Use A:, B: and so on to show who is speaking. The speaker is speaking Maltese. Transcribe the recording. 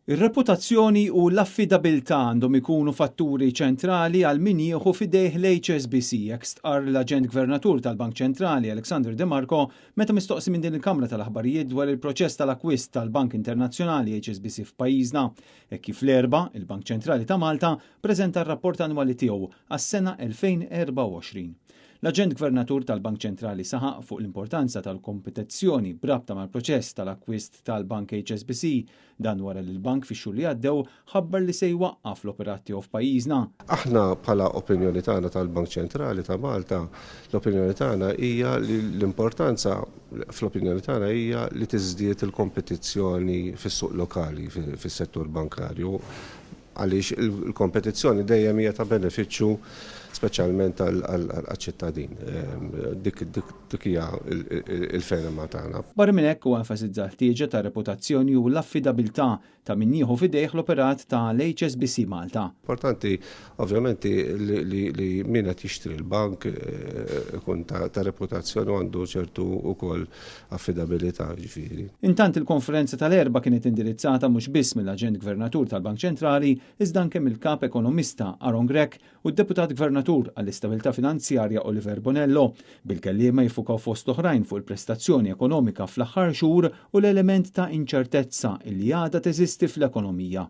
A: Ir-reputazzjoni u l-affidabilità għandhom ikunu fatturi ċentrali għal min jieħu fidejh l-HSBC jekk stqarr l-Aġent Gvernatur tal-Bank Ċentrali Alexander De Marco meta mistoqsi minn din il-Kamra tal-Aħbarijiet dwar il-proċess tal-akkwist tal-Bank Internazzjonali HSBC f'pajjiżna hekk kif l-erba' il-Bank Ċentrali ta' Malta preżenta r-rapport annwali tiegħu għas-sena 2024. L-Aġent Gvernatur tal-Bank Ċentrali saħaq fuq l-importanza tal-kompetizzjoni brabta mal-proċess tal-akkwist tal-Bank HSBC dan wara li l-bank fix-xhur li għaddew ħabbar li se jwaqqaf l-operat tiegħu f'pajjiżna.
B: Aħna bħala opinjoni tagħna tal-Bank Ċentrali ta' Malta, l-opinjoni tagħna hija li l-importanza fl-opinjoni tagħna hija li tiżdied il-kompetizzjoni fis-suq lokali fis-settur bankarju għaliex il-kompetizzjoni dejjem hija ta' benefiċċju speċjalment għall-ċittadin. Dik hija il-ferma tagħna.
A: Barra minn hekk huwa enfasizza l-ħtieġa ta' reputazzjoni u l-affidabilità ta' min jieħu fidejh l-operat tal-HSBC Malta.
B: Importanti ovvjament li min qed jixtri l-bank ikun ta' reputazzjoni u għandu ċertu wkoll affidabilità ġifieri.
A: Intant il-konferenza tal-erba' kienet indirizzata mhux biss mill-Aġent Gvernatur tal-Bank Ċentrali iżda anke mill-Kap Ekonomista Aaron Grech u d-Deputat Gvernatur għall-Istabilità Finanzjarja Oliver Bonello bil-kelliema jfukaw fost oħrajn fuq il-prestazzjoni ekonomika fl-aħħar xhur u l-element ta' inċertezza li għadha teżisti fl-ekonomija.